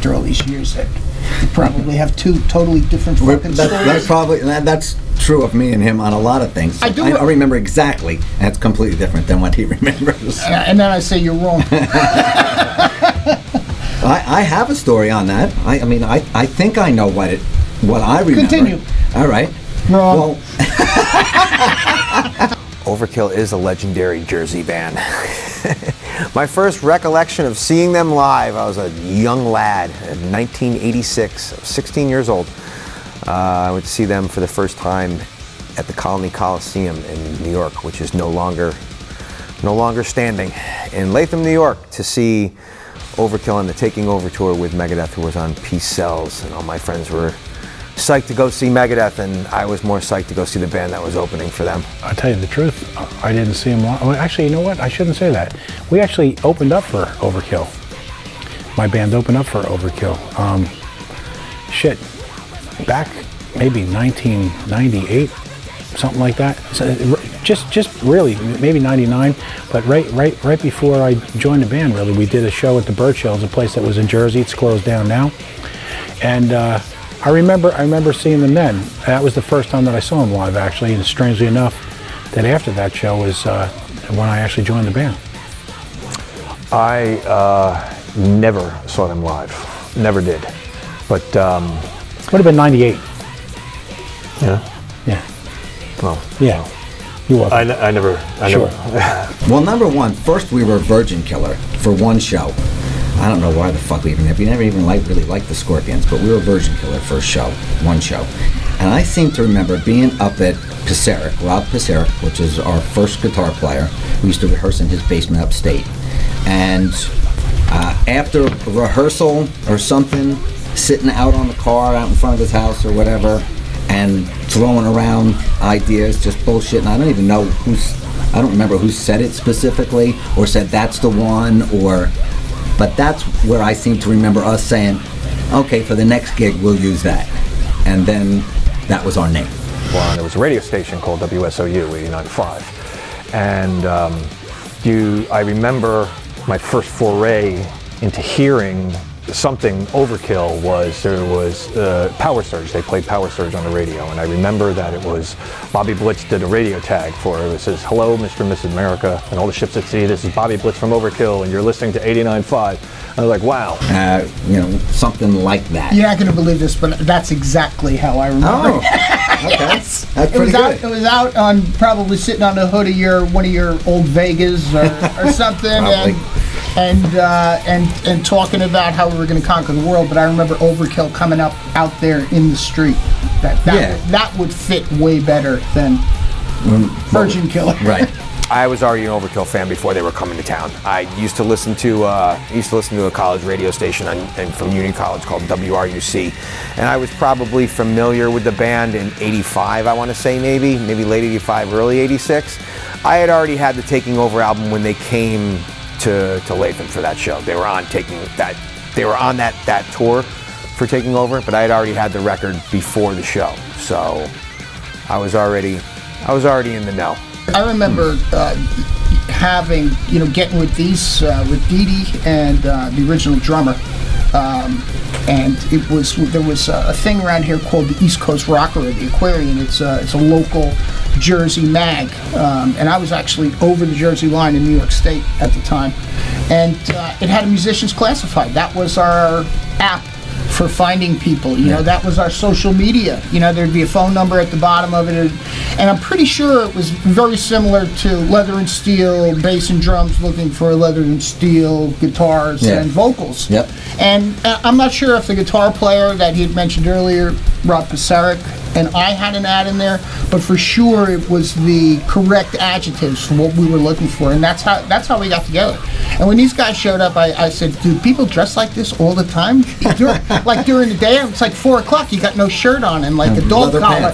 after all these years that you probably have two totally different fucking stories. That's true of me and him on a lot of things. I remember exactly, and it's completely different than what he remembers. And then I say you're wrong. I have a story on that. I think I know what I remember. Continue. All right. Wrong. Well, Overkill is a legendary Jersey band. My first recollection of seeing them live, I was a young lad in 1986, I was 16 years old. I went to see them for the first time at the Colony Coliseum in New York, which is no longer standing, in Latham, New York, to see Overkill on the Taking Over tour with Megadeth, who was on Peace Sells, and all my friends were psyched to go see Megadeth, and I was more psyched to go see the band that was opening for them. I'll tell you the truth, I didn't see them live. Well, actually, you know what? I shouldn't say that. We actually opened up for Overkill. My band opened up for Overkill. Back maybe 1998, something like that. So just really, maybe 99, but right before I joined the band, really, we did a show at the Birch Hills, a place that was in Jersey. It's closed down now. And I remember seeing them then. That was the first time that I saw them live, actually, and strangely enough, that after that show was when I actually joined the band. I never saw them live, never did, but would have been 98. Yeah. Well. Yeah. You were. I never. Sure. Well, number one, first we were Virgin Killer for one show. I don't know why the fuck we never even really liked the Scorpions, but we were Virgin Killer for one show. And I seem to remember being up at Rob Pisaric, which is our first guitar player. We used to rehearse in his basement upstate. And after rehearsal or something, sitting out on the car out in front of his house or whatever, and throwing around ideas, just bullshit. And I don't even know I don't remember who said it specifically or said that's the one, but that's where I seem to remember us saying, okay, for the next gig, we'll use that. And then that was our name. Well, there was a radio station called WSOU 89.5. And I remember my first foray into hearing something Overkill there was Power Surge. They played Power Surge on the radio, and I remember that it was Bobby Blitz did a radio tag for it. It says, "Hello, Mr. and Mrs. America, and all the ships at sea. This is Bobby Blitz from Overkill, and you're listening to 89.5." I was like, "Wow." Something like that. You're not going to believe this, but that's exactly how I remember. Oh, okay. Yes. That's pretty good. It was out on probably sitting on the hood of one of your old Vegas or something, and talking about how we were going to conquer the world. But I remember Overkill coming out there in the street. That would fit way better than Virgin Killer. Right. I was already an Overkill fan before they were coming to town. I used to listen to a college radio station from Union College called WRUC, and I was probably familiar with the band in '85. I want to say maybe late '85, early '86. I had already had the Taking Over album when they came to Latham for that show. They were on that tour for Taking Over, but I had already had the record before the show, so I was already in the know. I remember getting with with Dee Dee and the original drummer, and there was a thing around here called the East Coast Rocker, or the Aquarian. It's a local Jersey mag, and I was actually over the Jersey line in New York State at the time, and it had a musicians classified. That was our app for finding people. That was our social media. There'd be a phone number at the bottom of it, and I'm pretty sure it was very similar to Leather and Steel, bass and drums looking for Leather and Steel guitars and vocals. Yep. And I'm not sure if the guitar player that he had mentioned earlier, Rob Pisaric, and I had an ad in there, but for sure it was the correct adjectives for what we were looking for, and that's how we got together. And when these guys showed up, I said, "Do people dress like this all the time?" During the day, it's like 4 o'clock, you got no shirt on and like a dog collar.